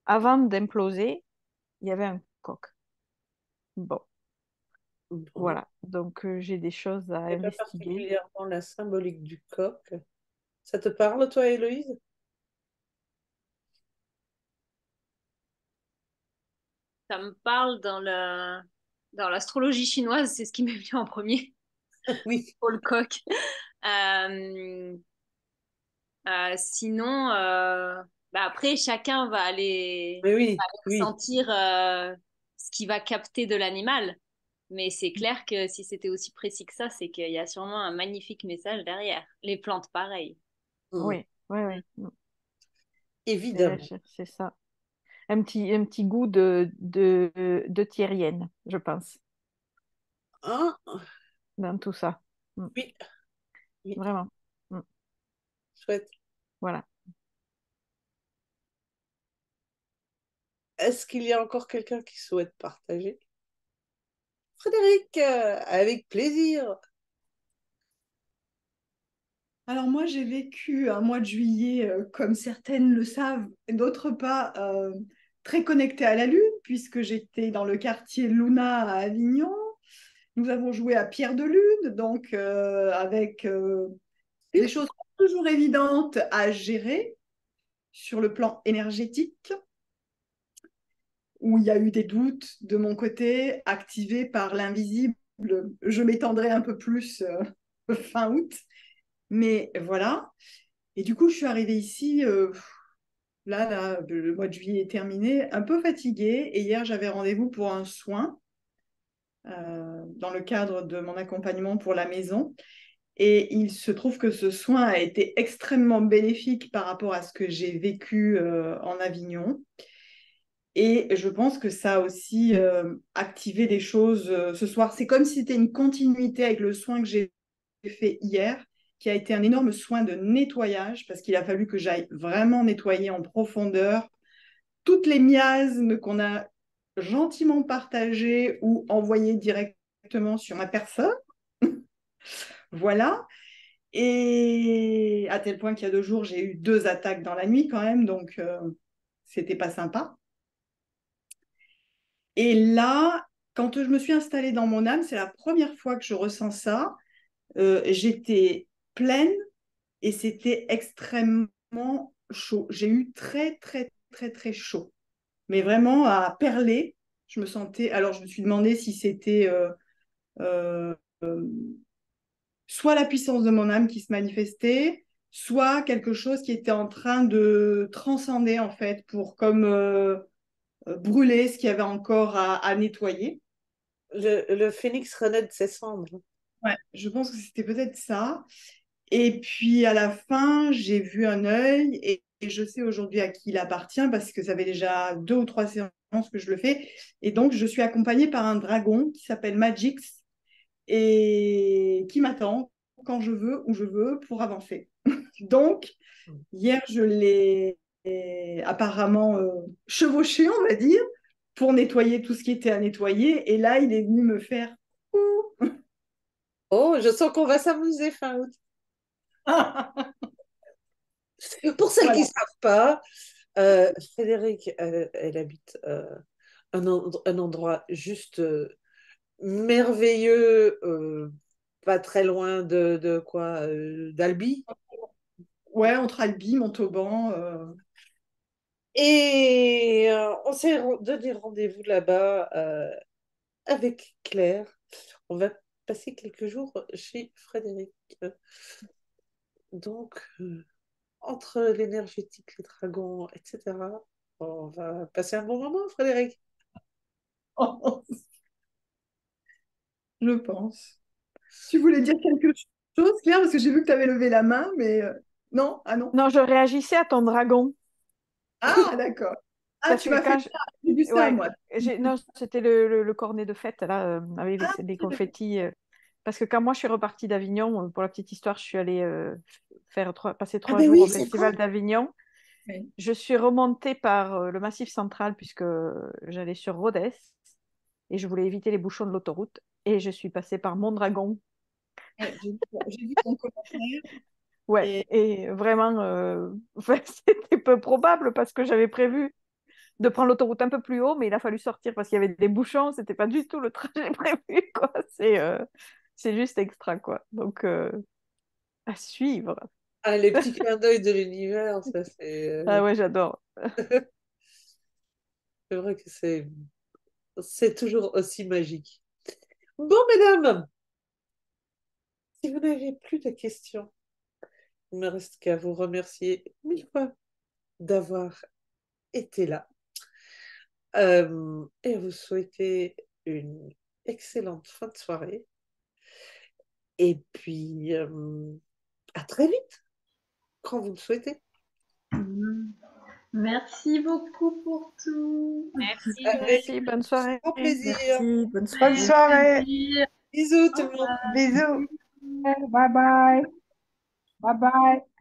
avant d'imploser, il y avait un coq. Bon, Bon. voilà. Donc, j'ai des choses à Et pas investiguer. particulièrement la symbolique du coq. Ça te parle, toi, Héloïse? Ça me parle dans l'astrologie chinoise, c'est ce qui m'est venu en premier, Oui. pour le coq. Euh, sinon, bah après, chacun va aller Mais oui, oui. ressentir ce qu'il va capter de l'animal. Mais c'est clair que si c'était aussi précis que ça, c'est qu'il y a sûrement un magnifique message derrière. Les plantes, pareil. Mm. Oui, oui, oui. Évidemment. C'est ça. Un petit goût de thérienne, je pense, Hein? dans tout ça. Mm. Oui, oui. Vraiment. Mm. Chouette. Voilà. Est-ce qu'il y a encore quelqu'un qui souhaite partager? Frédéric, avec plaisir. Alors moi, j'ai vécu un mois de juillet, comme certaines le savent, et d'autres pas, très connecté à la Lune, puisque j'étais dans le quartier Luna à Avignon. Nous avons joué à Pierre de Lune, donc avec des choses pas toujours évidentes à gérer sur le plan énergétique, où il y a eu des doutes de mon côté, activés par l'invisible. Je m'étendrai un peu plus fin août, mais voilà. Et du coup, je suis arrivée ici, là, le mois de juillet est terminé, un peu fatiguée. Et hier, j'avais rendez-vous pour un soin dans le cadre de mon accompagnement pour la maison. Et il se trouve que ce soin a été extrêmement bénéfique par rapport à ce que j'ai vécu en Avignon. Et je pense que ça a aussi activé des choses ce soir. C'est comme si c'était une continuité avec le soin que j'ai fait hier, qui a été un énorme soin de nettoyage, parce qu'il a fallu que j'aille vraiment nettoyer en profondeur toutes les miasmes qu'on a gentiment partagées ou envoyées directement sur ma personne. Voilà. Et à tel point qu'il y a 2 jours, j'ai eu 2 attaques dans la nuit quand même, donc c'était pas sympa. Et là, quand je me suis installée dans mon âme, c'est la première fois que je ressens ça. J'étais pleine et c'était extrêmement chaud. J'ai eu très, très, très, très chaud. Mais vraiment à perler. Je me sentais. Alors, je me suis demandé si c'était euh, euh, soit la puissance de mon âme qui se manifestait, soit quelque chose qui était en train de transcender, en fait, pour comme brûler ce qu'il y avait encore à nettoyer. Le phénix renaît de ses cendres. Ouais, je pense que c'était peut-être ça. Et puis à la fin, j'ai vu un œil et je sais aujourd'hui à qui il appartient parce que ça fait déjà 2 ou 3 séances que je le fais. Et donc, je suis accompagnée par un dragon qui s'appelle Magix et qui m'attend quand je veux, où je veux, pour avancer. Donc, hier, je l'ai apparemment chevauché, on va dire, pour nettoyer tout ce qui était à nettoyer. Et là, il est venu me faire coucou. Oh, je sens qu'on va s'amuser fin août. Pour celles qui ne Voilà. savent pas, Frédéric, elle habite un endroit juste merveilleux, pas très loin de quoi, d'Albi. Ouais, entre Albi, Montauban. Et on s'est donné rendez-vous là-bas avec Claire. On va passer quelques jours chez Frédéric. Donc, entre l'énergétique, les dragons, etc., on va passer un bon moment, Frédéric. Je pense. Tu voulais dire quelque chose, Claire, parce que j'ai vu que tu avais levé la main, mais non, ah non. Non, je réagissais à ton dragon. Ah, d'accord. Ah, Parce tu que m'as fait quand ça. J'ai vu ça, ouais, moi. non, c'était le cornet de fête, là, avec Ah, les ok, d'accord. confettis. Parce que quand moi, je suis repartie d'Avignon, pour la petite histoire, je suis allée passer Ah 3 ben jours au oui, c'est vrai. Festival d'Avignon. Oui. Je suis remontée par le Massif central, puisque j'allais sur Rodez, et je voulais éviter les bouchons de l'autoroute. Et je suis passée par Mondragon. Ouais, j'ai vu ton commentaire. Ouais, Et et vraiment, enfin, c'était peu probable parce que j'avais prévu de prendre l'autoroute un peu plus haut, mais il a fallu sortir parce qu'il y avait des bouchons. C'était pas du tout le trajet prévu, quoi. C'est juste extra, quoi. Donc, à suivre. Ah, les petits clins d'œil de l'univers, ça Ah ouais, j'adore. c'est vrai que c'est toujours aussi magique. Bon, mesdames, si vous n'avez plus de questions, il ne me reste qu'à vous remercier mille fois d'avoir été là et à vous souhaiter une excellente fin de soirée. Et puis, à très vite, quand vous le souhaitez. Mhm. Merci beaucoup pour tout. Merci, Avec Merci, bonne soirée. grand plaisir. Merci, bonne Bonne soirée. soirée. Bisous Au tout le monde. revoir. Bisous. Bye bye. Bye bye.